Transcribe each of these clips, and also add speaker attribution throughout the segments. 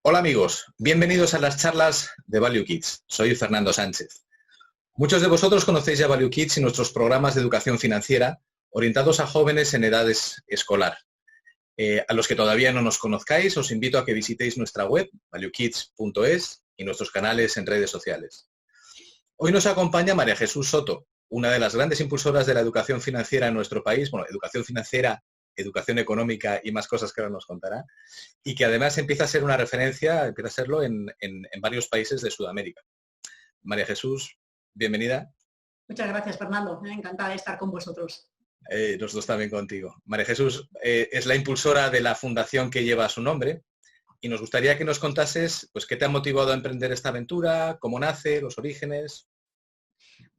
Speaker 1: Hola amigos, bienvenidos a las charlas de Value Kids. Soy Fernando Sánchez. Muchos de vosotros conocéis ya Value Kids y nuestros programas de educación financiera orientados a jóvenes en edades escolar. A los que todavía no nos conozcáis, os invito a que visitéis nuestra web, valuekids.es, y nuestros canales en redes sociales. Hoy nos acompaña María Jesús Soto, una de las grandes impulsoras de la educación financiera en nuestro país, bueno, educación financiera, educación económica y más cosas que ahora nos contará, y que además empieza a ser una referencia, empieza a serlo en varios países de Sudamérica. María Jesús, bienvenida.
Speaker 2: Muchas gracias, Fernando. Encantada de estar con vosotros.
Speaker 1: Los dos también contigo. María Jesús es la impulsora de la fundación que lleva su nombre y nos gustaría que nos contases pues, qué te ha motivado a emprender esta aventura, cómo nace, los orígenes.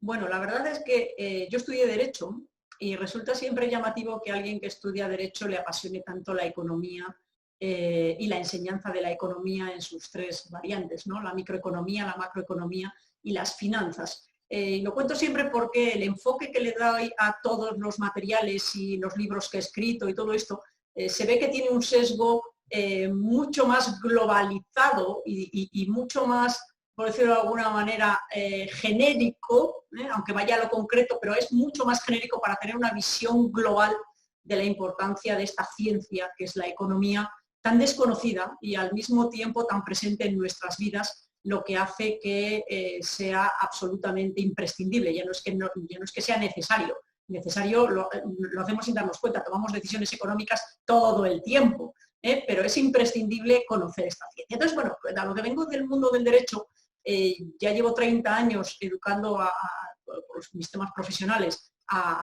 Speaker 2: Bueno, la verdad es que yo estudié Derecho y resulta siempre llamativo que alguien que estudia Derecho le apasione tanto la economía y la enseñanza de la economía en sus tres variantes, ¿no? La microeconomía, la macroeconomía y las finanzas. Lo cuento siempre porque el enfoque que le doy a todos los materiales y los libros que he escrito y todo esto, se ve que tiene un sesgo mucho más globalizado y mucho más, por decirlo de alguna manera, genérico, aunque vaya a lo concreto, pero es mucho más genérico para tener una visión global de la importancia de esta ciencia que es la economía, tan desconocida y al mismo tiempo tan presente en nuestras vidas, lo que hace que sea absolutamente imprescindible. Ya no es que sea necesario. Necesario lo hacemos sin darnos cuenta, tomamos decisiones económicas todo el tiempo, pero es imprescindible conocer esta ciencia. Entonces, bueno, a lo que vengo del mundo del derecho, ya llevo 30 años educando por mis temas profesionales a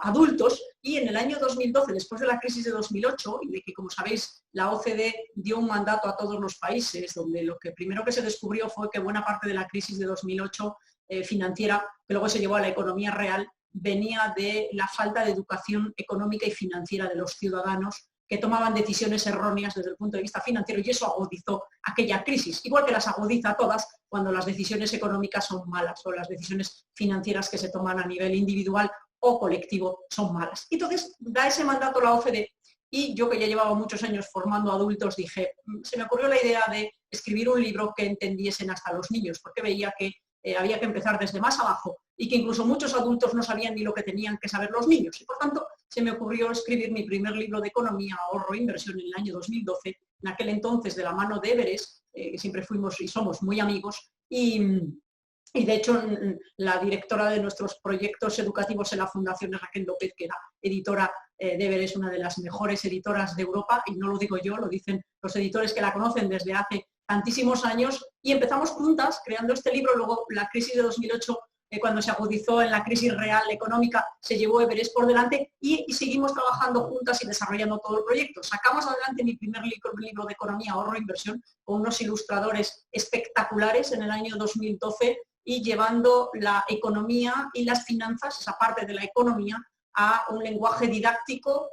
Speaker 2: adultos, y en el año 2012, después de la crisis de 2008, y de que, como sabéis, la OCDE dio un mandato a todos los países, donde lo que primero que se descubrió fue que buena parte de la crisis de 2008 financiera, que luego se llevó a la economía real, venía de la falta de educación económica y financiera de los ciudadanos, que tomaban decisiones erróneas desde el punto de vista financiero, y eso agudizó aquella crisis, igual que las agudiza todas cuando las decisiones económicas son malas o las decisiones financieras que se toman a nivel individual o colectivo son malas. Entonces da ese mandato la OCDE, y yo, que ya llevaba muchos años formando adultos, dije, se me ocurrió la idea de escribir un libro que entendiesen hasta los niños, porque veía que había que empezar desde más abajo y que incluso muchos adultos no sabían ni lo que tenían que saber los niños. Y por tanto, se me ocurrió escribir mi primer libro de economía, ahorro e inversión, en el año 2012, en aquel entonces de la mano de Everest, que siempre fuimos y somos muy amigos, y de hecho la directora de nuestros proyectos educativos en la Fundación es Raquel López, que era editora de Everest, una de las mejores editoras de Europa, y no lo digo yo, lo dicen los editores que la conocen desde hace tantísimos años, y empezamos juntas creando este libro. Luego la crisis de 2008, cuando se agudizó en la crisis real económica, se llevó Everest por delante, y seguimos trabajando juntas y desarrollando todo el proyecto. Sacamos adelante mi primer libro de economía, ahorro e inversión, con unos ilustradores espectaculares en el año 2012, y llevando la economía y las finanzas, esa parte de la economía, a un lenguaje didáctico,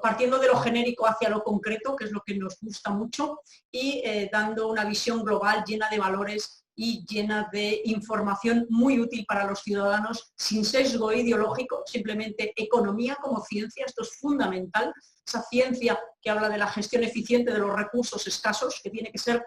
Speaker 2: partiendo de lo genérico hacia lo concreto, que es lo que nos gusta mucho, y dando una visión global llena de valores y llena de información muy útil para los ciudadanos, sin sesgo ideológico, simplemente economía como ciencia. Esto es fundamental, esa ciencia que habla de la gestión eficiente de los recursos escasos, que tiene que ser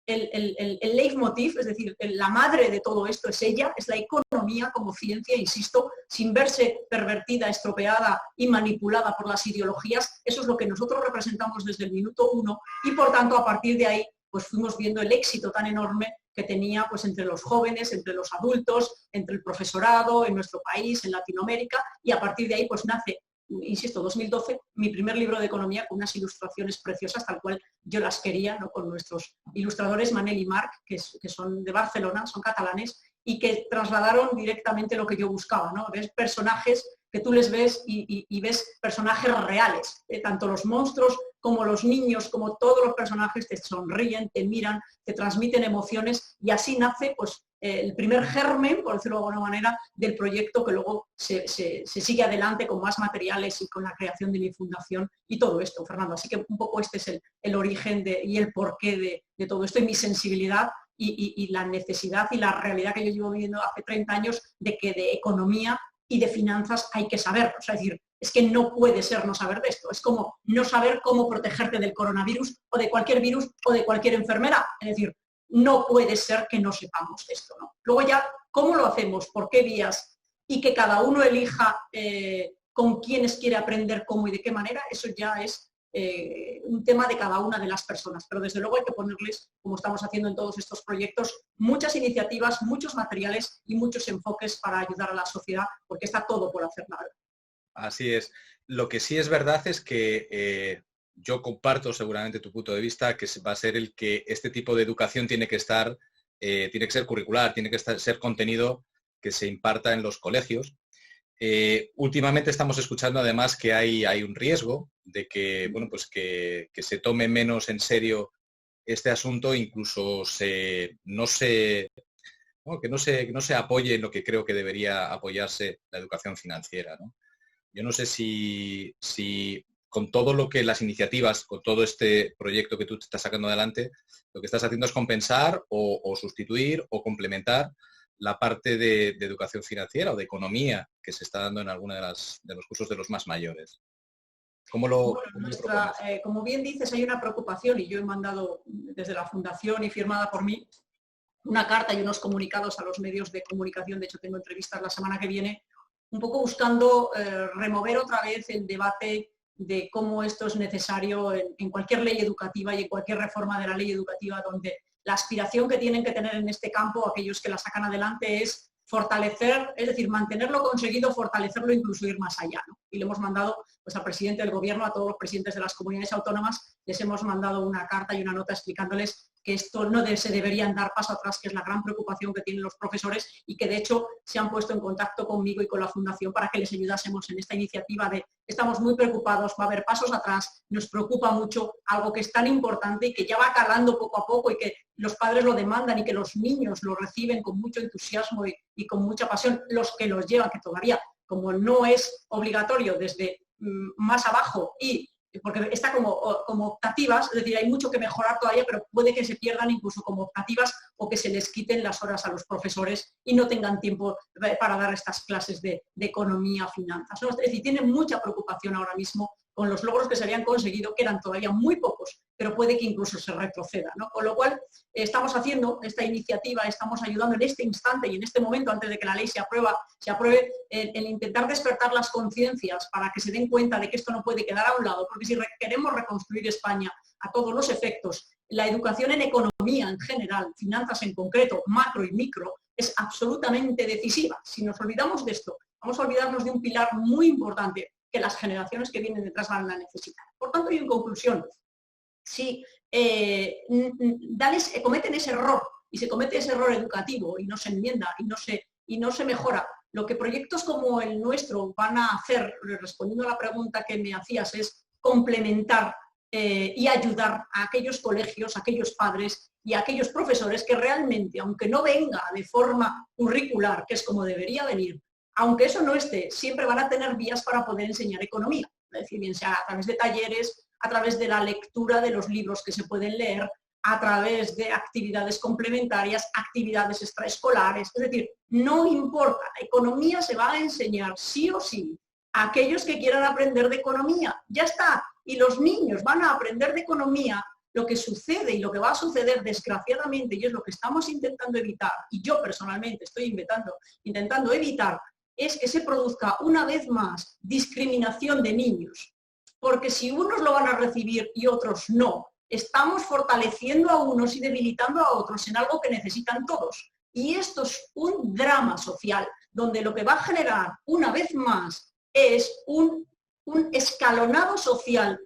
Speaker 2: el leitmotiv, es decir, la madre de todo esto es ella, es la economía como ciencia, insisto, sin verse pervertida, estropeada y manipulada por las ideologías. Eso es lo que nosotros representamos desde el minuto uno, y por tanto a partir de ahí pues fuimos viendo el éxito tan enorme que tenía pues entre los jóvenes, entre los adultos, entre el profesorado en nuestro país, en Latinoamérica, y a partir de ahí pues nace, insisto, 2012, mi primer libro de economía, con unas ilustraciones preciosas, tal cual yo las quería, ¿no? Con nuestros ilustradores Manel y Marc, que son de Barcelona, son catalanes, y que trasladaron directamente lo que yo buscaba, ¿no? Ves personajes que tú les ves y ves personajes reales, tanto los monstruos como los niños, como todos los personajes te sonríen, te miran, te transmiten emociones, y así nace pues el primer germen, por decirlo de alguna manera, del proyecto, que luego se sigue adelante con más materiales y con la creación de mi fundación y todo esto, Fernando. Así que un poco este es el origen y el porqué de todo esto, y mi sensibilidad y la necesidad y la realidad que yo llevo viviendo hace 30 años de que de economía y de finanzas hay que saberlo. Es decir, es que no puede ser no saber de esto. Es como no saber cómo protegerte del coronavirus o de cualquier virus o de cualquier enfermedad. Es decir, no puede ser que no sepamos esto, ¿no? Luego ya, ¿cómo lo hacemos? ¿Por qué vías? Y que cada uno elija con quiénes quiere aprender, cómo y de qué manera, eso ya es un tema de cada una de las personas. Pero desde luego hay que ponerles, como estamos haciendo en todos estos proyectos, muchas iniciativas, muchos materiales y muchos enfoques para ayudar a la sociedad, porque está todo por hacer nada.
Speaker 1: Así es. Lo que sí es verdad es que yo comparto seguramente tu punto de vista, que va a ser el que este tipo de educación tiene que estar, tiene que ser curricular, tiene que ser contenido que se imparta en los colegios. Últimamente estamos escuchando además que hay un riesgo de que, bueno, pues que se tome menos en serio este asunto, incluso que no se apoye en lo que creo que debería apoyarse la educación financiera, ¿no? Yo no sé si con todo lo que las iniciativas, con todo este proyecto que tú te estás sacando adelante, lo que estás haciendo es compensar o sustituir o complementar la parte de educación financiera o de economía que se está dando en alguna de los cursos de los más mayores. ¿Cómo
Speaker 2: como bien dices, hay una preocupación y yo he mandado desde la Fundación y firmada por mí una carta y unos comunicados a los medios de comunicación. De hecho, tengo entrevistas la semana que viene, un poco buscando remover otra vez el debate de cómo esto es necesario en cualquier ley educativa y en cualquier reforma de la ley educativa, donde la aspiración que tienen que tener en este campo aquellos que la sacan adelante es fortalecer, es decir, mantener lo conseguido, fortalecerlo, incluso ir más allá, ¿no? Y le hemos mandado pues, al presidente del gobierno, a todos los presidentes de las comunidades autónomas, les hemos mandado una carta y una nota explicándoles que esto no se deberían dar paso atrás, que es la gran preocupación que tienen los profesores y que de hecho se han puesto en contacto conmigo y con la Fundación para que les ayudásemos en esta iniciativa de estamos muy preocupados, va a haber pasos atrás, nos preocupa mucho algo que es tan importante y que ya va calando poco a poco y que los padres lo demandan y que los niños lo reciben con mucho entusiasmo y con mucha pasión, los que los llevan, que todavía como no es obligatorio desde más abajo y porque está como optativas, es decir, hay mucho que mejorar todavía, pero puede que se pierdan incluso como optativas o que se les quiten las horas a los profesores y no tengan tiempo para dar estas clases de economía, finanzas, ¿no? Es decir, tienen mucha preocupación ahora mismo con los logros que se habían conseguido, que eran todavía muy pocos, pero puede que incluso se retroceda, ¿no? Con lo cual, estamos haciendo esta iniciativa, estamos ayudando en este instante y en este momento, antes de que la ley se apruebe, en intentar despertar las conciencias para que se den cuenta de que esto no puede quedar a un lado, porque si queremos reconstruir España a todos los efectos, la educación en economía en general, finanzas en concreto, macro y micro, es absolutamente decisiva. Si nos olvidamos de esto, vamos a olvidarnos de un pilar muy importante que las generaciones que vienen detrás van a necesitar. Por tanto, y en conclusión, si cometen ese error y se comete ese error educativo y no se enmienda y no se mejora, lo que proyectos como el nuestro van a hacer, respondiendo a la pregunta que me hacías, es complementar y ayudar a aquellos colegios, a aquellos padres y a aquellos profesores que realmente, aunque no venga de forma curricular, que es como debería venir, aunque eso no esté, siempre van a tener vías para poder enseñar economía, es decir, bien sea a través de talleres, a través de la lectura de los libros que se pueden leer, a través de actividades complementarias, actividades extraescolares, es decir, no importa, la economía se va a enseñar sí o sí a aquellos que quieran aprender de economía, ya está, y los niños van a aprender de economía. Lo que sucede y lo que va a suceder desgraciadamente, y es lo que estamos intentando evitar, y yo personalmente estoy intentando evitar, es que se produzca una vez más discriminación de niños, porque si unos lo van a recibir y otros no, estamos fortaleciendo a unos y debilitando a otros en algo que necesitan todos. Y esto es un drama social, donde lo que va a generar una vez más es un escalonado social,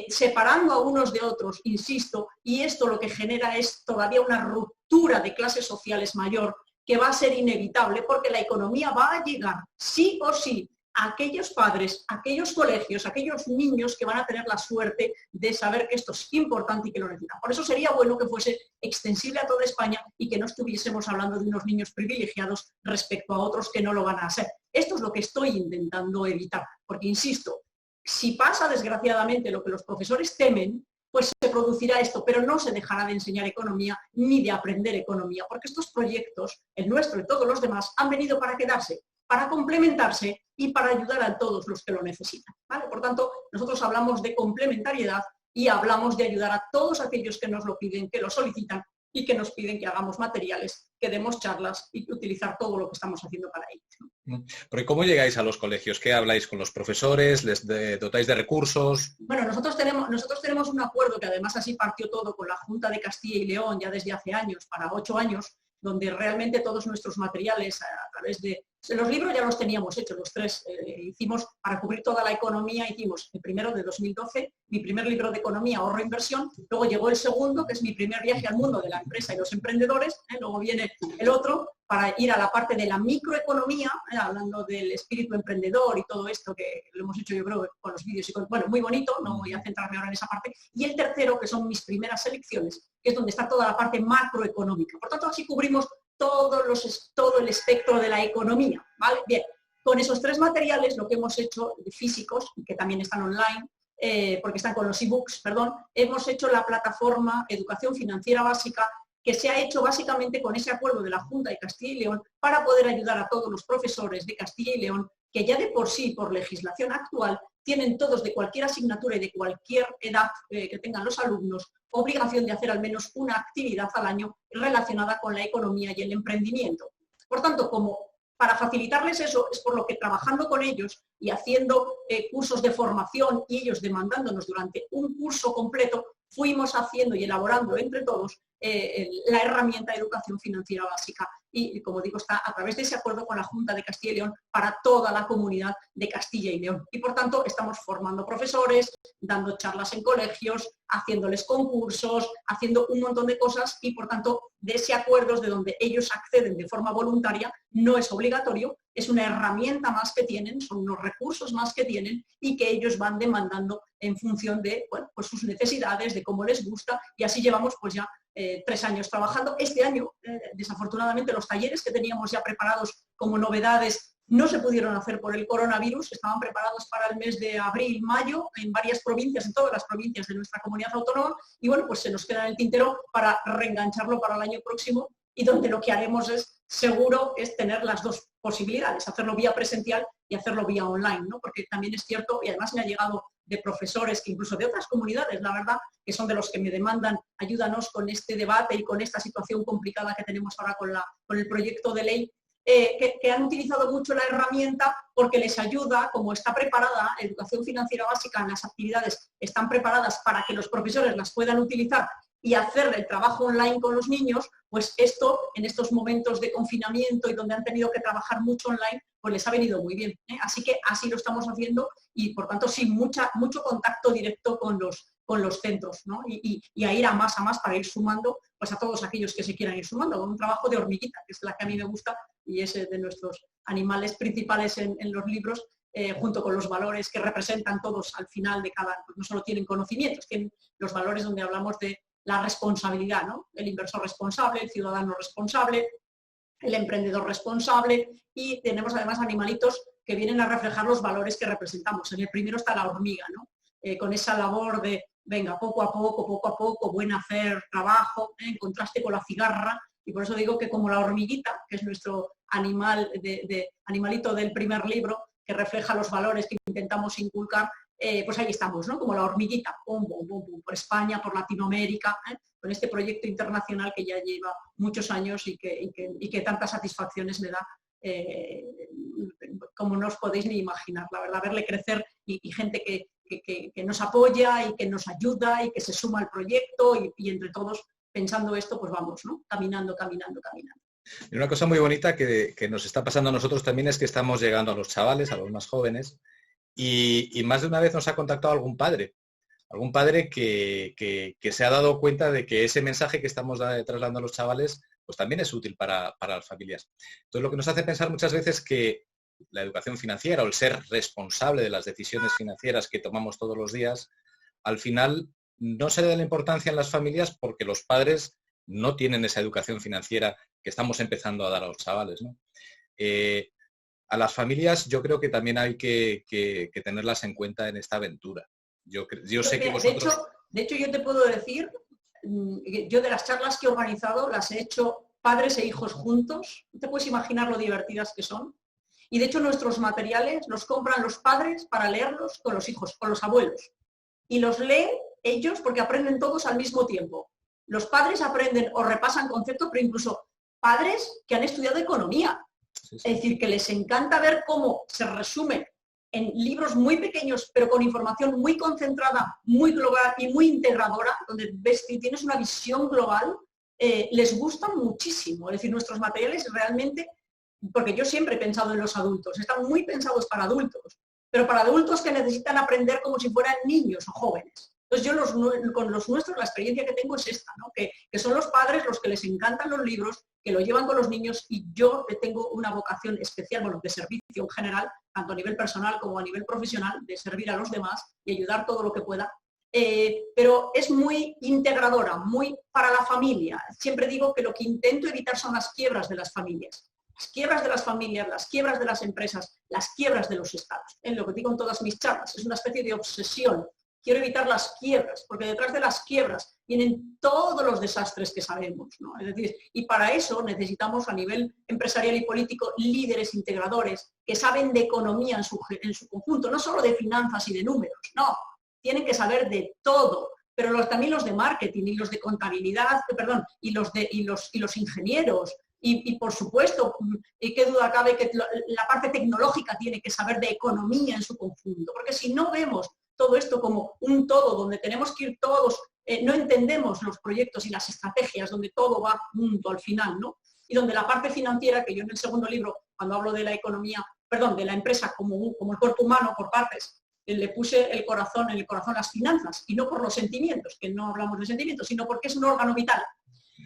Speaker 2: separando a unos de otros, insisto, y esto lo que genera es todavía una ruptura de clases sociales mayor, que va a ser inevitable porque la economía va a llegar sí o sí a aquellos padres, a aquellos colegios, a aquellos niños que van a tener la suerte de saber que esto es importante y que lo necesitan. Por eso sería bueno que fuese extensible a toda España y que no estuviésemos hablando de unos niños privilegiados respecto a otros que no lo van a hacer. Esto es lo que estoy intentando evitar, porque insisto, si pasa desgraciadamente lo que los profesores temen, pues se producirá esto, pero no se dejará de enseñar economía ni de aprender economía, porque estos proyectos, el nuestro y todos los demás, han venido para quedarse, para complementarse y para ayudar a todos los que lo necesitan, ¿vale? Por tanto, nosotros hablamos de complementariedad y hablamos de ayudar a todos aquellos que nos lo piden, que lo solicitan y que nos piden que hagamos materiales, que demos charlas y que utilizar todo lo que estamos haciendo para ellos, ¿no?
Speaker 1: Porque ¿cómo llegáis a los colegios? ¿Qué habláis con los profesores? ¿Les dotáis de recursos?
Speaker 2: Bueno, nosotros tenemos un acuerdo que además así partió todo con la Junta de Castilla y León ya desde hace años, para 8 años, donde realmente todos nuestros materiales a través de... Los libros ya los teníamos hechos, los 3, hicimos para cubrir toda la economía, hicimos el primero de 2012, mi primer libro de economía, ahorro e inversión, luego llegó el segundo, que es mi primer viaje al mundo de la empresa y los emprendedores, luego viene el otro, para ir a la parte de la microeconomía, hablando del espíritu emprendedor y todo esto que lo hemos hecho yo creo con los vídeos, y bueno, muy bonito, no voy a centrarme ahora en esa parte, y el tercero, que son mis primeras selecciones, que es donde está toda la parte macroeconómica. Por tanto, así cubrimos todo el espectro de la economía, ¿vale? Bien, con esos 3 materiales, lo que hemos hecho, físicos, que también están online, porque están con los ebooks, perdón, hemos hecho la plataforma Educación Financiera Básica, que se ha hecho básicamente con ese acuerdo de la Junta de Castilla y León para poder ayudar a todos los profesores de Castilla y León, que ya de por sí, por legislación actual, tienen todos de cualquier asignatura y de cualquier edad que tengan los alumnos, obligación de hacer al menos una actividad al año relacionada con la economía y el emprendimiento. Por tanto, como para facilitarles eso, es por lo que trabajando con ellos y haciendo cursos de formación y ellos demandándonos durante un curso completo, fuimos haciendo y elaborando entre todos la herramienta de educación financiera básica. Y, como digo, está a través de ese acuerdo con la Junta de Castilla y León para toda la comunidad de Castilla y León. Y, por tanto, estamos formando profesores, dando charlas en colegios, haciéndoles concursos, haciendo un montón de cosas y, por tanto, de ese acuerdo es de donde ellos acceden de forma voluntaria, no es obligatorio, es una herramienta más que tienen, son unos recursos más que tienen y que ellos van demandando en función de, bueno, pues sus necesidades, de cómo les gusta, y así llevamos pues ya 3 años trabajando. Este año, desafortunadamente, los talleres que teníamos ya preparados como novedades no se pudieron hacer por el coronavirus, estaban preparados para el mes de abril, mayo, en varias provincias, en todas las provincias de nuestra comunidad autónoma, y bueno, pues se nos queda en el tintero para reengancharlo para el año próximo, y donde lo que haremos seguro es tener las 2 posibilidades, hacerlo vía presencial y hacerlo vía online, ¿no? Porque también es cierto, y además me ha llegado de profesores que incluso de otras comunidades, la verdad, que son de los que me demandan, ayúdanos con este debate y con esta situación complicada que tenemos ahora con el proyecto de ley, que han utilizado mucho la herramienta porque les ayuda, como está preparada, educación financiera básica, las actividades están preparadas para que los profesores las puedan utilizar y hacer el trabajo online con los niños, pues esto, en estos momentos de confinamiento y donde han tenido que trabajar mucho online, pues les ha venido muy bien, ¿eh? Así que así lo estamos haciendo y, por tanto, sin mucho contacto directo con los centros, ¿no? Y a ir a más para ir sumando pues a todos aquellos que se quieran ir sumando, con un trabajo de hormiguita, que es la que a mí me gusta y es de nuestros animales principales en los libros, junto con los valores que representan todos al final de cada, pues no solo tienen conocimientos, tienen los valores donde hablamos de la responsabilidad, ¿no? El inversor responsable, el ciudadano responsable, el emprendedor responsable, y tenemos además animalitos que vienen a reflejar los valores que representamos. En el primero está la hormiga, ¿no? Con esa labor de, venga, poco a poco, buen hacer, trabajo, en contraste con la cigarra, y por eso digo que como la hormiguita, que es nuestro animalito del primer libro, que refleja los valores que intentamos inculcar, pues ahí estamos, ¿no? Como la hormiguita, por España, por Latinoamérica, con este proyecto internacional que ya lleva muchos años y que tantas satisfacciones me da, como no os podéis ni imaginar, la verdad, verle crecer y gente que nos apoya y que nos ayuda y que se suma al proyecto y entre todos, pensando esto, pues vamos, ¿no? Caminando.
Speaker 1: Y una cosa muy bonita que nos está pasando a nosotros también es que estamos llegando a los chavales, a los más jóvenes, y más de una vez nos ha contactado algún padre que se ha dado cuenta de que ese mensaje que estamos trasladando a los chavales pues también es útil para las familias. Entonces, lo que nos hace pensar muchas veces que la educación financiera o el ser responsable de las decisiones financieras que tomamos todos los días, al final no se le da la importancia en las familias porque los padres no tienen esa educación financiera que estamos empezando a dar a los chavales, ¿no? A las familias yo creo que también hay que tenerlas en cuenta en esta aventura. Yo sé que vosotros...
Speaker 2: De hecho, yo te puedo decir, yo de las charlas que he organizado las he hecho padres e hijos juntos. ¿No te puedes imaginar lo divertidas que son? Y de hecho nuestros materiales los compran los padres para leerlos con los hijos, con los abuelos. Y los leen ellos porque aprenden todos al mismo tiempo. Los padres aprenden o repasan conceptos, pero incluso padres que han estudiado economía. Sí, sí. Es decir, que les encanta ver cómo se resume en libros muy pequeños, pero con información muy concentrada, muy global y muy integradora, donde ves que tienes una visión global, les gustan muchísimo. Es decir, nuestros materiales realmente, porque yo siempre he pensado en los adultos, están muy pensados para adultos, pero para adultos que necesitan aprender como si fueran niños o jóvenes. Entonces yo con los nuestros la experiencia que tengo es esta, ¿no? que son los padres los que les encantan los libros, que lo llevan con los niños, y yo tengo una vocación especial, bueno, de servicio en general, tanto a nivel personal como a nivel profesional, de servir a los demás y ayudar todo lo que pueda. Pero es muy integradora, muy para la familia. Siempre digo que lo que intento evitar son las quiebras de las familias. Las quiebras de las familias, las quiebras de las empresas, las quiebras de los estados. En lo que digo en todas mis charlas, es una especie de obsesión. Quiero evitar las quiebras, porque detrás de las quiebras vienen todos los desastres que sabemos, ¿no? Es decir, y para eso necesitamos a nivel empresarial y político líderes integradores que saben de economía en su conjunto, no solo de finanzas y de números, no, tienen que saber de todo, pero también los de marketing y los de contabilidad, perdón, y los ingenieros. Y por supuesto, qué duda cabe que la parte tecnológica tiene que saber de economía en su conjunto, porque si no vemos todo esto como un todo, donde tenemos que ir todos, no entendemos los proyectos y las estrategias, donde todo va junto al final, ¿no? Y donde la parte financiera, que yo en el segundo libro, cuando hablo de la economía, perdón, de la empresa como el cuerpo humano por partes, le puse en el corazón las finanzas, y no por los sentimientos, que no hablamos de sentimientos, sino porque es un órgano vital.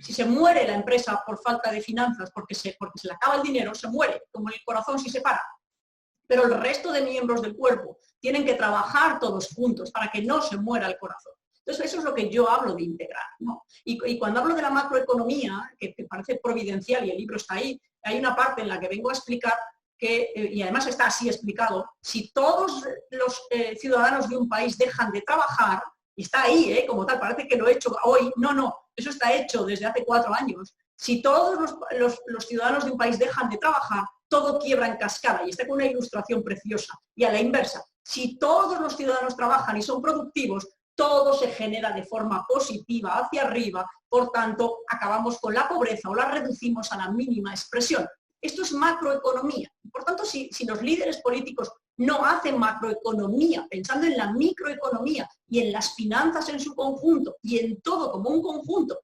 Speaker 2: Si se muere la empresa por falta de finanzas, porque se le acaba el dinero, se muere, como el corazón si se para. Pero el resto de miembros del cuerpo tienen que trabajar todos juntos para que no se muera el corazón. Entonces, eso es lo que yo hablo de integrar, ¿no? Y cuando hablo de la macroeconomía, que parece providencial y el libro está ahí, hay una parte en la que vengo a explicar que, y además está así explicado, si todos los ciudadanos de un país dejan de trabajar, y está ahí, como tal, parece que lo he hecho hoy, no, eso está hecho desde hace 4 años. Si todos los ciudadanos de un país dejan de trabajar, todo quiebra en cascada, y está con una ilustración preciosa. Y a la inversa, si todos los ciudadanos trabajan y son productivos, todo se genera de forma positiva hacia arriba, por tanto, acabamos con la pobreza o la reducimos a la mínima expresión. Esto es macroeconomía. Por tanto, si los líderes políticos no hacen macroeconomía, pensando en la microeconomía y en las finanzas en su conjunto y en todo como un conjunto,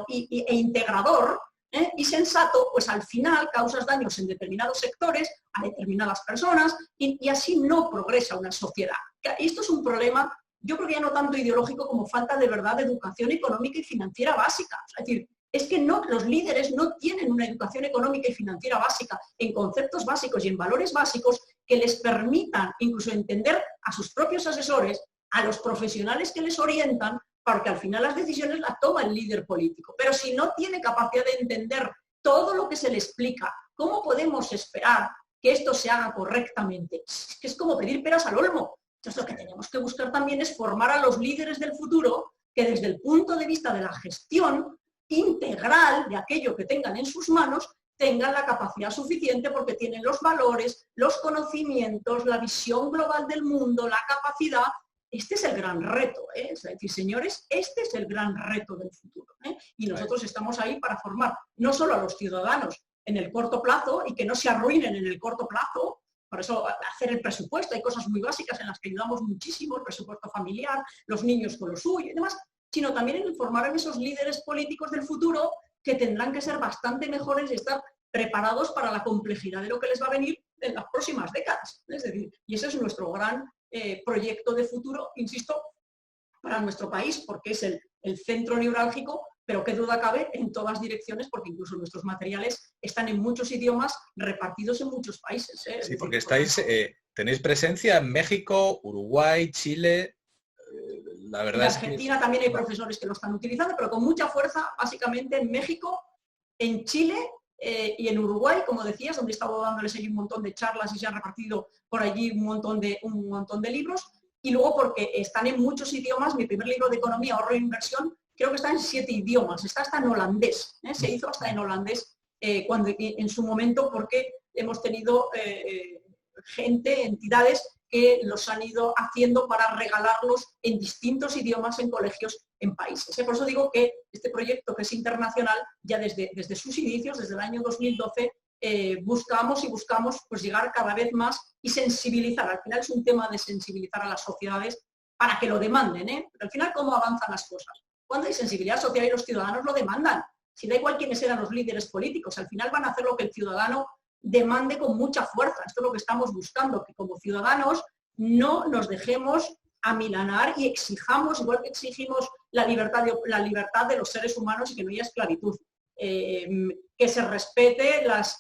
Speaker 2: e integrador, y sensato, pues al final causas daños en determinados sectores, a determinadas personas, y así no progresa una sociedad. Esto es un problema, yo creo que ya no tanto ideológico como falta de verdad de educación económica y financiera básica. Es decir, es que los líderes no tienen una educación económica y financiera básica en conceptos básicos y en valores básicos que les permitan incluso entender a sus propios asesores, a los profesionales que les orientan, porque al final las decisiones las toma el líder político. Pero si no tiene capacidad de entender todo lo que se le explica, ¿cómo podemos esperar que esto se haga correctamente? Es que es como pedir peras al olmo. Entonces lo que tenemos que buscar también es formar a los líderes del futuro que desde el punto de vista de la gestión integral de aquello que tengan en sus manos, tengan la capacidad suficiente porque tienen los valores, los conocimientos, la visión global del mundo, la capacidad. Este es el gran reto, es decir, señores, este es el gran reto del futuro, y nosotros estamos ahí para formar no solo a los ciudadanos en el corto plazo y que no se arruinen en el corto plazo, por eso hacer el presupuesto, hay cosas muy básicas en las que ayudamos muchísimo, el presupuesto familiar, los niños con lo suyo y demás, sino también en formar a esos líderes políticos del futuro que tendrán que ser bastante mejores y estar preparados para la complejidad de lo que les va a venir en las próximas décadas. Es decir, y ese es nuestro gran proyecto de futuro, insisto, para nuestro país, porque es el centro neurálgico, pero qué duda cabe en todas direcciones, porque incluso nuestros materiales están en muchos idiomas repartidos en muchos países.
Speaker 1: Sí, porque tenéis presencia en México, Uruguay, Chile. La verdad
Speaker 2: en Argentina también hay profesores que lo están utilizando, pero con mucha fuerza, básicamente en México, en Chile y en Uruguay, como decías, donde he estado dándoles ahí un montón de charlas y se han repartido por allí un montón de libros, y luego porque están en muchos idiomas. Mi primer libro de economía, ahorro e inversión, creo que está en 7 idiomas, está hasta en holandés, se hizo hasta en holandés en su momento, porque hemos tenido gente, entidades que los han ido haciendo para regalarlos en distintos idiomas en colegios en países. Por eso digo que este proyecto, que es internacional, ya desde sus inicios, desde el año 2012, buscamos pues llegar cada vez más y sensibilizar. Al final es un tema de sensibilizar a las sociedades para que lo demanden, Pero al final, ¿cómo avanzan las cosas? Cuando hay sensibilidad social y los ciudadanos lo demandan. Si da igual quiénes eran los líderes políticos, al final van a hacer lo que el ciudadano demande con mucha fuerza. Esto es lo que estamos buscando, que como ciudadanos no nos dejemos amilanar y exijamos, igual que exigimos la libertad de los seres humanos y que no haya esclavitud. Que se respete las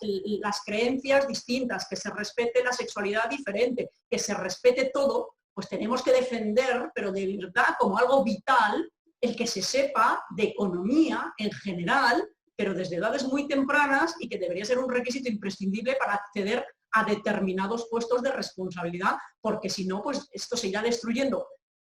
Speaker 2: creencias distintas, que se respete la sexualidad diferente, que se respete todo, pues tenemos que defender, pero de verdad como algo vital, el que se sepa de economía en general, pero desde edades muy tempranas y que debería ser un requisito imprescindible para acceder a determinados puestos de responsabilidad, porque si no, pues esto se irá destruyendo.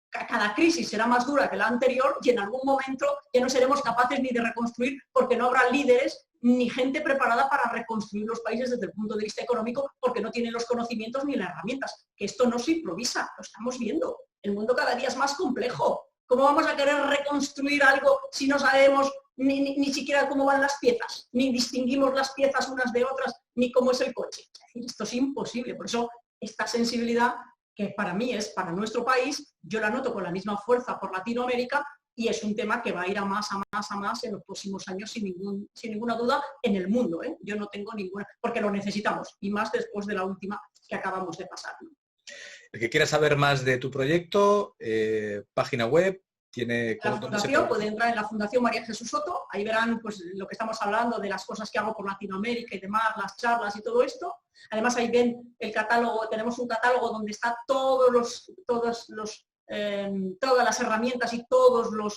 Speaker 2: Cada crisis será más dura que la anterior y en algún momento ya no seremos capaces ni de reconstruir porque no habrá líderes ni gente preparada para reconstruir los países desde el punto de vista económico porque no tienen los conocimientos ni las herramientas. Que esto no se improvisa, lo estamos viendo. El mundo cada día es más complejo. ¿Cómo vamos a querer reconstruir algo si no sabemos ni siquiera cómo van las piezas, ni distinguimos las piezas unas de otras, ni cómo es el coche? Es decir, esto es imposible. Por eso esta sensibilidad, que para mí es para nuestro país, yo la noto con la misma fuerza por Latinoamérica y es un tema que va a ir a más en los próximos años sin ninguna duda en el mundo. Yo no tengo ninguna, porque lo necesitamos y más después de la última que acabamos de pasar, ¿no?
Speaker 1: El que quiera saber más de tu proyecto, página web, tiene...
Speaker 2: La fundación puede entrar en la Fundación María Jesús Soto, ahí verán pues lo que estamos hablando de las cosas que hago por Latinoamérica y demás, las charlas y todo esto. Además ahí ven el catálogo, tenemos un catálogo donde está todas las herramientas y todo lo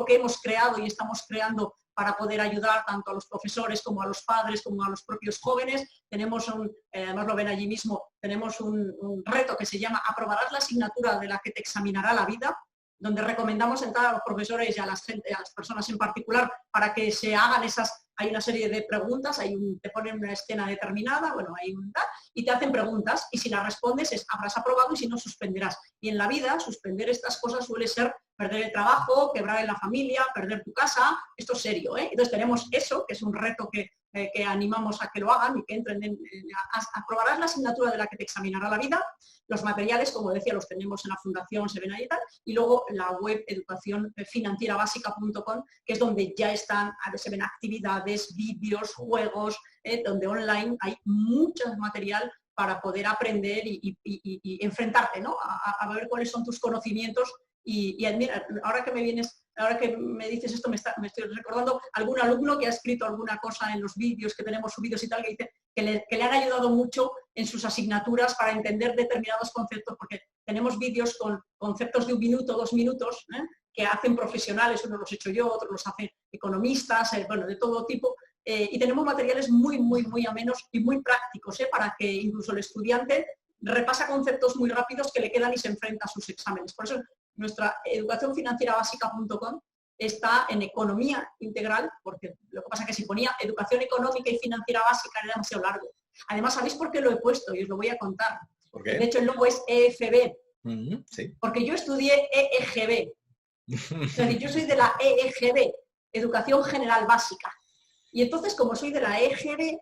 Speaker 2: que hemos creado y estamos creando para poder ayudar tanto a los profesores como a los padres, como a los propios jóvenes. Tenemos además lo ven allí mismo, tenemos un reto que se llama Aprobarás la asignatura de la que te examinará la vida, donde recomendamos entrar a los profesores y a las personas en particular para que se hagan hay una serie de preguntas, te ponen una escena determinada, y te hacen preguntas, y si las respondes habrás aprobado y si no, suspenderás. Y en la vida, suspender estas cosas suele ser perder el trabajo, quebrar en la familia, perder tu casa, esto es serio, Entonces tenemos eso, que es un reto que animamos a que lo hagan y que entren aprobarás la asignatura de la que te examinará la vida. Los materiales, como decía, los tenemos en la fundación, se ven ahí y tal, y luego la web educacionfinancierabásica.com, que es donde ya se ven actividades, vídeos, juegos, donde online hay mucho material para poder aprender y enfrentarte, ¿no? a ver cuáles son tus conocimientos. Y mira, ahora que me dices esto, me estoy recordando algún alumno que ha escrito alguna cosa en los vídeos que tenemos subidos y tal, que dice que le han ayudado mucho en sus asignaturas para entender determinados conceptos, porque tenemos vídeos con conceptos de 1 minuto, 2 minutos, que hacen profesionales, unos los he hecho yo, otros los hacen economistas, de todo tipo, y tenemos materiales muy, muy, muy amenos y muy prácticos, para que incluso el estudiante repasa conceptos muy rápidos que le quedan y se enfrenta a sus exámenes. Por eso nuestra educacionfinancierabásica.com está en economía integral, porque lo que pasa es que si ponía educación económica y financiera básica era demasiado largo. Además, ¿sabéis por qué lo he puesto? Y os lo voy a contar.
Speaker 1: ¿Por qué?
Speaker 2: De hecho, el logo es EFB.
Speaker 1: Sí.
Speaker 2: Porque yo estudié EEGB. Es decir, yo soy de la EEGB, Educación General Básica. Y entonces, como soy de la EEGB,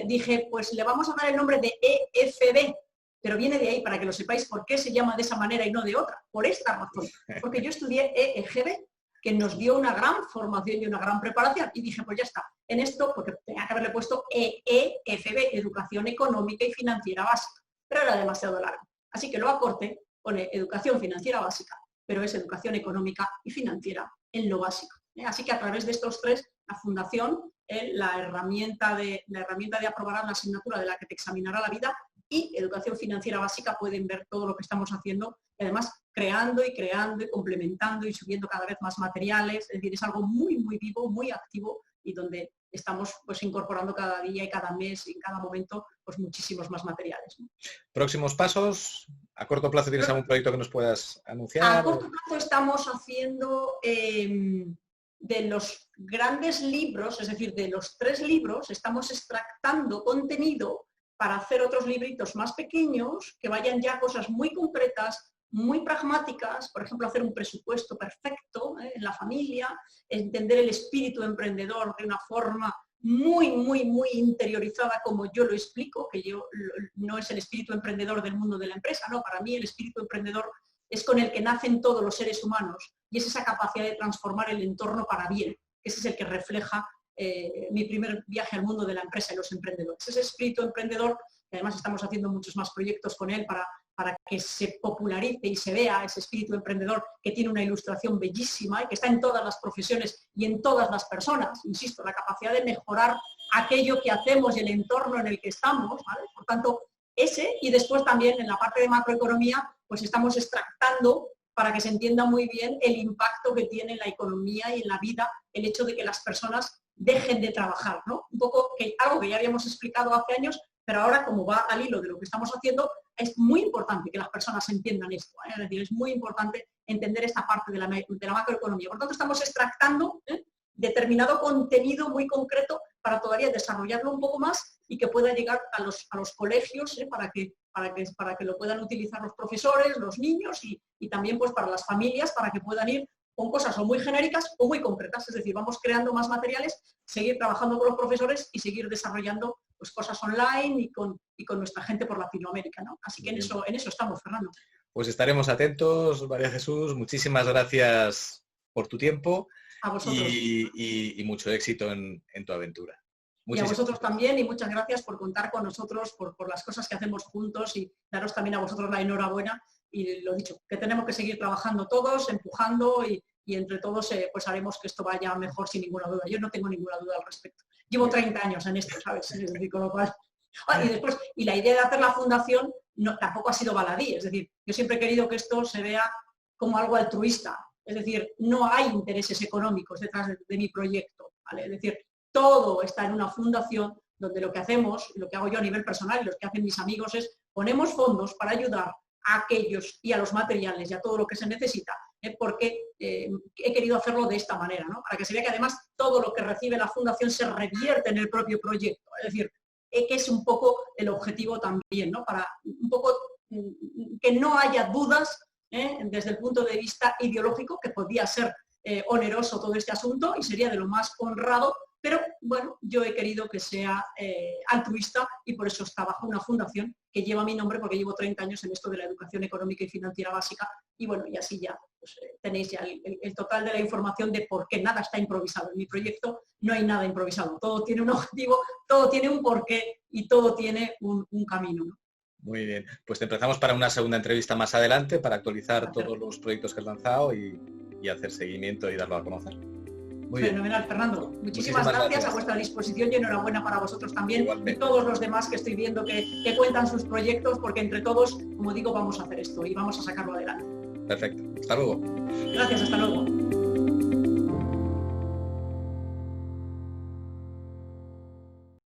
Speaker 2: dije, pues le vamos a dar el nombre de EFB. Pero viene de ahí, para que lo sepáis por qué se llama de esa manera y no de otra. Por esta razón. Porque yo estudié EEGB, que nos dio una gran formación y una gran preparación. Y dije, pues ya está. En esto, porque tenía que haberle puesto EEFB, Educación Económica y Financiera Básica. Pero era demasiado largo. Así que lo acorté, pone Educación Financiera Básica, pero es Educación Económica y Financiera en lo básico. Así que a través de estos tres, la Fundación, la herramienta de aprobar la asignatura de la que te examinará la vida, y Educación Financiera Básica, pueden ver todo lo que estamos haciendo, y además creando y complementando y subiendo cada vez más materiales. Es decir, es algo muy, muy vivo, muy activo, y donde estamos pues incorporando cada día y cada mes y en cada momento pues muchísimos más materiales, ¿no?
Speaker 1: Próximos pasos, a corto plazo, ¿tienes algún proyecto que nos puedas anunciar?
Speaker 2: A corto plazo estamos haciendo de los grandes libros, es decir, de los 3 libros, estamos extractando contenido para hacer otros libritos más pequeños que vayan ya a cosas muy concretas, muy pragmáticas, por ejemplo, hacer un presupuesto perfecto en la familia, entender el espíritu emprendedor de una forma muy, muy, muy interiorizada como yo lo explico, que no es el espíritu emprendedor del mundo de la empresa, no, para mí el espíritu emprendedor es con el que nacen todos los seres humanos y es esa capacidad de transformar el entorno para bien. Ese es el que refleja mi primer viaje al mundo de la empresa y los emprendedores. Ese espíritu emprendedor, y además estamos haciendo muchos más proyectos con él para que se popularice y se vea ese espíritu emprendedor que tiene una ilustración bellísima y que está en todas las profesiones y en todas las personas. Insisto, la capacidad de mejorar aquello que hacemos y el entorno en el que estamos, ¿vale? Por tanto, ese, y después también en la parte de macroeconomía, pues estamos extractando para que se entienda muy bien el impacto que tiene en la economía y en la vida el hecho de que las personas dejen de trabajar, ¿no? Un poco algo que ya habíamos explicado hace años, pero ahora como va al hilo de lo que estamos haciendo, es muy importante que las personas entiendan esto, ¿eh? Es decir, es muy importante entender esta parte de la macroeconomía. Por lo tanto, estamos extractando determinado contenido muy concreto para todavía desarrollarlo un poco más y que pueda llegar a los colegios para que lo puedan utilizar los profesores, los niños y también pues para las familias para que puedan ir con cosas o muy genéricas o muy concretas. Es decir, vamos creando más materiales, seguir trabajando con los profesores y seguir desarrollando pues, cosas online y con nuestra gente por Latinoamérica, ¿no? Así que en eso estamos, Fernando.
Speaker 1: Pues estaremos atentos, María Jesús. Muchísimas gracias por tu tiempo.
Speaker 2: A vosotros.
Speaker 1: Y mucho éxito en tu aventura.
Speaker 2: Y a vosotros también, y muchas gracias por contar con nosotros, por las cosas que hacemos juntos y daros también a vosotros la enhorabuena. Y lo dicho, que tenemos que seguir trabajando todos, empujando y entre todos pues haremos que esto vaya mejor sin ninguna duda. Yo no tengo ninguna duda al respecto. Llevo 30 años en esto, ¿sabes? Es decir, con lo cual... Y la idea de hacer la fundación tampoco ha sido baladí. Es decir, yo siempre he querido que esto se vea como algo altruista. Es decir, no hay intereses económicos detrás de mi proyecto, ¿vale? Es decir, todo está en una fundación donde lo que hacemos, lo que hago yo a nivel personal y lo que hacen mis amigos es ponemos fondos para ayudar a aquellos y a los materiales y a todo lo que se necesita, porque he querido hacerlo de esta manera, ¿no? Para que se vea que además todo lo que recibe la fundación se revierte en el propio proyecto. Es decir, que es un poco el objetivo también, ¿no? Para un poco que no haya dudas desde el punto de vista ideológico, que podía ser oneroso todo este asunto y sería de lo más honrado, pero bueno, yo he querido que sea altruista y por eso está bajo una fundación que lleva mi nombre porque llevo 30 años en esto de la educación económica y financiera básica y bueno, y así ya pues, tenéis ya el total de la información de por qué nada está improvisado. En mi proyecto no hay nada improvisado, todo tiene un objetivo, todo tiene un porqué y todo tiene un camino, ¿no?
Speaker 1: Muy bien, pues te empezamos para una segunda entrevista más adelante para actualizar todos los proyectos que has lanzado y hacer seguimiento y darlo a conocer.
Speaker 2: Muy fenomenal, Fernando. Muchísimas gracias, a vuestra disposición y enhorabuena para vosotros también. Igualmente. Y todos los demás que estoy viendo que cuentan sus proyectos, porque entre todos, como digo, vamos a hacer esto y vamos a sacarlo adelante.
Speaker 1: Perfecto. Hasta luego.
Speaker 2: Gracias, hasta luego.